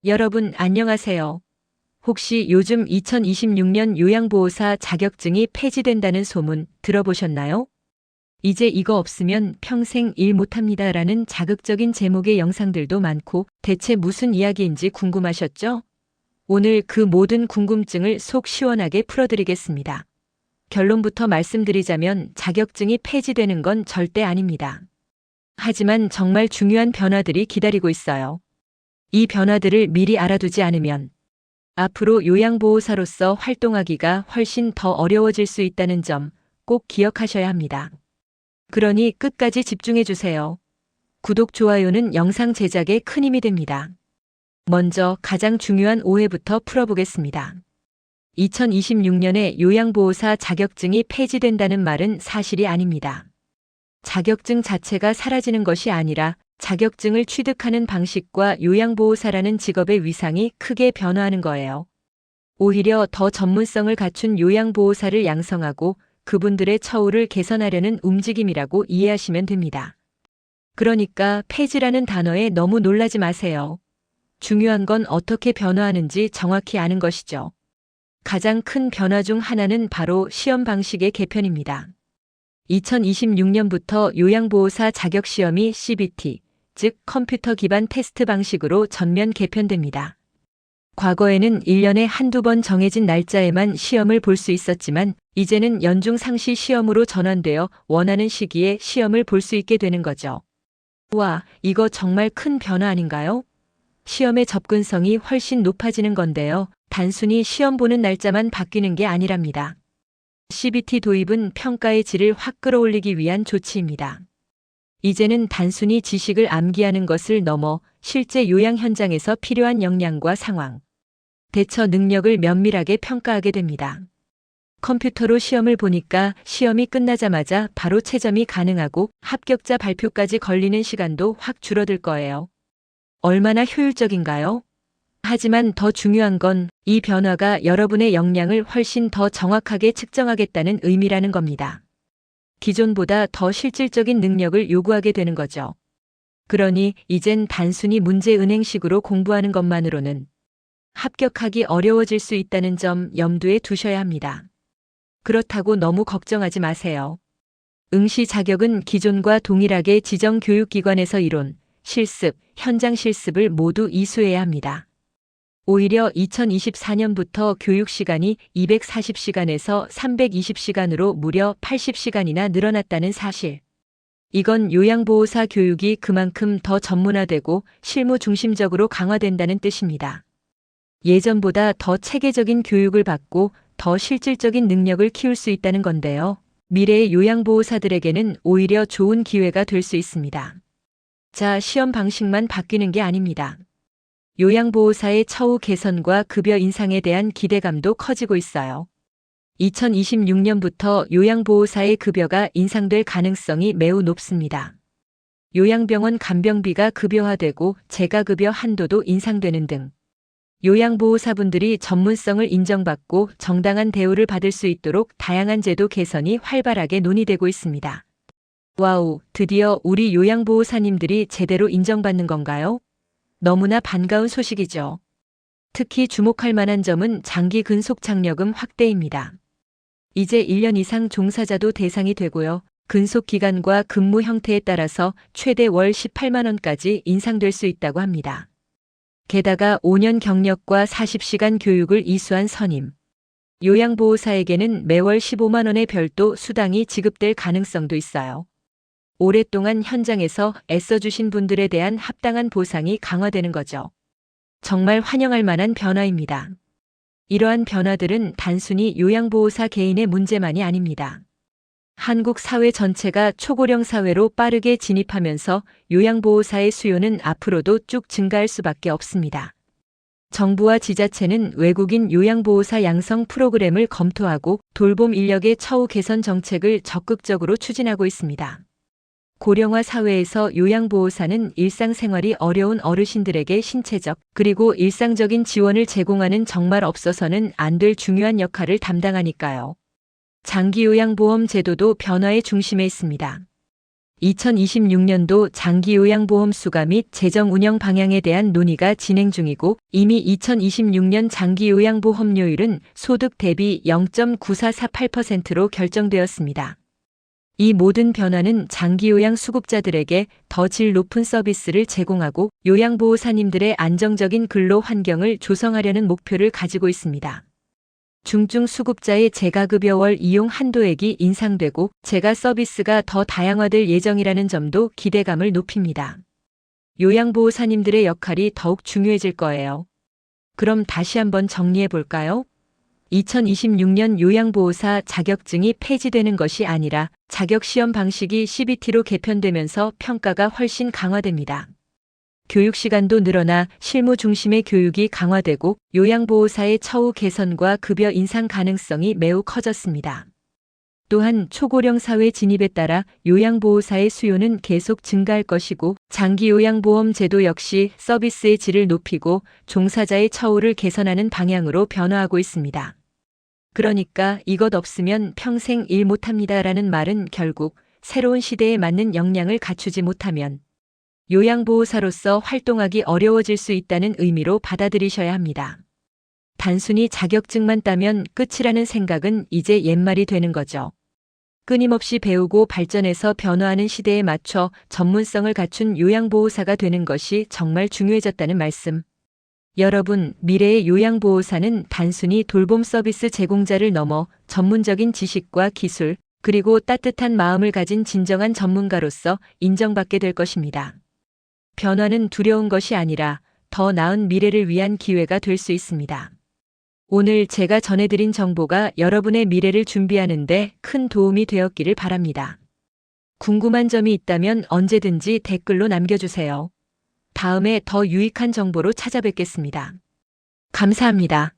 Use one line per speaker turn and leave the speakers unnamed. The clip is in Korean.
여러분 안녕하세요. 혹시 요즘 2026년 요양보호사 자격증이 폐지된다는 소문 들어보셨나요? 이제 이거 없으면 평생 일 못합니다라는 자극적인 제목의 영상들도 많고 대체 무슨 이야기인지 궁금하셨죠? 오늘 그 모든 궁금증을 속 시원하게 풀어드리겠습니다. 결론부터 말씀드리자면 자격증이 폐지되는 건 절대 아닙니다. 하지만 정말 중요한 변화들이 기다리고 있어요. 이 변화들을 미리 알아두지 않으면 앞으로 요양보호사로서 활동하기가 훨씬 더 어려워질 수 있다는 점 꼭 기억하셔야 합니다. 그러니 끝까지 집중해 주세요. 구독, 좋아요는 영상 제작에 큰 힘이 됩니다. 먼저 가장 중요한 오해부터 풀어보겠습니다. 2026년에 요양보호사 자격증이 폐지된다는 말은 사실이 아닙니다. 자격증 자체가 사라지는 것이 아니라 자격증을 취득하는 방식과 요양보호사라는 직업의 위상이 크게 변화하는 거예요. 오히려 더 전문성을 갖춘 요양보호사를 양성하고 그분들의 처우를 개선하려는 움직임이라고 이해하시면 됩니다. 그러니까 폐지라는 단어에 너무 놀라지 마세요. 중요한 건 어떻게 변화하는지 정확히 아는 것이죠. 가장 큰 변화 중 하나는 바로 시험 방식의 개편입니다. 2026년부터 요양보호사 자격시험이 CBT, 즉 컴퓨터 기반 테스트 방식으로 전면 개편됩니다. 과거에는 1년에 한두 번 정해진 날짜에만 시험을 볼 수 있었지만 이제는 연중 상시 시험으로 전환되어 원하는 시기에 시험을 볼 수 있게 되는 거죠. 와, 이거 정말 큰 변화 아닌가요? 시험의 접근성이 훨씬 높아지는 건데요. 단순히 시험 보는 날짜만 바뀌는 게 아니랍니다. CBT 도입은 평가의 질을 확 끌어올리기 위한 조치입니다. 이제는 단순히 지식을 암기하는 것을 넘어 실제 요양 현장에서 필요한 역량과 상황, 대처 능력을 면밀하게 평가하게 됩니다. 컴퓨터로 시험을 보니까 시험이 끝나자마자 바로 채점이 가능하고 합격자 발표까지 걸리는 시간도 확 줄어들 거예요. 얼마나 효율적인가요? 하지만 더 중요한 건 이 변화가 여러분의 역량을 훨씬 더 정확하게 측정하겠다는 의미라는 겁니다. 기존보다 더 실질적인 능력을 요구하게 되는 거죠. 그러니 이젠 단순히 문제 은행식으로 공부하는 것만으로는 합격하기 어려워질 수 있다는 점 염두에 두셔야 합니다. 그렇다고 너무 걱정하지 마세요. 응시 자격은 기존과 동일하게 지정 교육기관에서 이론, 실습, 현장 실습을 모두 이수해야 합니다. 오히려 2024년부터 교육 시간이 240시간에서 320시간으로 무려 80시간이나 늘어났다는 사실. 이건 요양보호사 교육이 그만큼 더 전문화되고 실무 중심적으로 강화된다는 뜻입니다. 예전보다 더 체계적인 교육을 받고 더 실질적인 능력을 키울 수 있다는 건데요. 미래의 요양보호사들에게는 오히려 좋은 기회가 될 수 있습니다. 자, 시험 방식만 바뀌는 게 아닙니다. 요양보호사의 처우 개선과 급여 인상에 대한 기대감도 커지고 있어요. 2026년부터 요양보호사의 급여가 인상될 가능성이 매우 높습니다. 요양병원 간병비가 급여화되고 재가급여 한도도 인상되는 등 요양보호사분들이 전문성을 인정받고 정당한 대우를 받을 수 있도록 다양한 제도 개선이 활발하게 논의되고 있습니다. 와우, 드디어 우리 요양보호사님들이 제대로 인정받는 건가요? 너무나 반가운 소식이죠. 특히 주목할 만한 점은 장기 근속장려금 확대입니다. 이제 1년 이상 종사자도 대상이 되고요. 근속 기간과 근무 형태에 따라서 최대 월 18만 원까지 인상될 수 있다고 합니다. 게다가 5년 경력과 40시간 교육을 이수한 선임, 요양보호사에게는 매월 15만 원의 별도 수당이 지급될 가능성도 있어요. 오랫동안 현장에서 애써주신 분들에 대한 합당한 보상이 강화되는 거죠. 정말 환영할 만한 변화입니다. 이러한 변화들은 단순히 요양보호사 개인의 문제만이 아닙니다. 한국 사회 전체가 초고령 사회로 빠르게 진입하면서 요양보호사의 수요는 앞으로도 쭉 증가할 수밖에 없습니다. 정부와 지자체는 외국인 요양보호사 양성 프로그램을 검토하고 돌봄 인력의 처우 개선 정책을 적극적으로 추진하고 있습니다. 고령화 사회에서 요양보호사는 일상생활이 어려운 어르신들에게 신체적 그리고 일상적인 지원을 제공하는 정말 없어서는 안 될 중요한 역할을 담당하니까요. 장기요양보험 제도도 변화의 중심에 있습니다. 2026년도 장기요양보험 수가 및 재정 운영 방향에 대한 논의가 진행 중이고 이미 2026년 장기요양보험료율은 소득 대비 0.9448%로 결정되었습니다. 이 모든 변화는 장기요양 수급자들에게 더 질 높은 서비스를 제공하고 요양보호사님들의 안정적인 근로 환경을 조성하려는 목표를 가지고 있습니다. 중증 수급자의 재가급여월 이용 한도액이 인상되고 재가 서비스가 더 다양화될 예정이라는 점도 기대감을 높입니다. 요양보호사님들의 역할이 더욱 중요해질 거예요. 그럼 다시 한번 정리해 볼까요? 2026년 요양보호사 자격증이 폐지되는 것이 아니라 자격시험 방식이 CBT로 개편되면서 평가가 훨씬 강화됩니다. 교육 시간도 늘어나 실무 중심의 교육이 강화되고 요양보호사의 처우 개선과 급여 인상 가능성이 매우 커졌습니다. 또한 초고령 사회 진입에 따라 요양보호사의 수요는 계속 증가할 것이고 장기요양보험 제도 역시 서비스의 질을 높이고 종사자의 처우를 개선하는 방향으로 변화하고 있습니다. 그러니까 이것 없으면 평생 일 못합니다라는 말은 결국 새로운 시대에 맞는 역량을 갖추지 못하면 요양보호사로서 활동하기 어려워질 수 있다는 의미로 받아들이셔야 합니다. 단순히 자격증만 따면 끝이라는 생각은 이제 옛말이 되는 거죠. 끊임없이 배우고 발전해서 변화하는 시대에 맞춰 전문성을 갖춘 요양보호사가 되는 것이 정말 중요해졌다는 말씀. 여러분, 미래의 요양보호사는 단순히 돌봄 서비스 제공자를 넘어 전문적인 지식과 기술, 그리고 따뜻한 마음을 가진 진정한 전문가로서 인정받게 될 것입니다. 변화는 두려운 것이 아니라 더 나은 미래를 위한 기회가 될 수 있습니다. 오늘 제가 전해드린 정보가 여러분의 미래를 준비하는 데 큰 도움이 되었기를 바랍니다. 궁금한 점이 있다면 언제든지 댓글로 남겨주세요. 다음에 더 유익한 정보로 찾아뵙겠습니다. 감사합니다.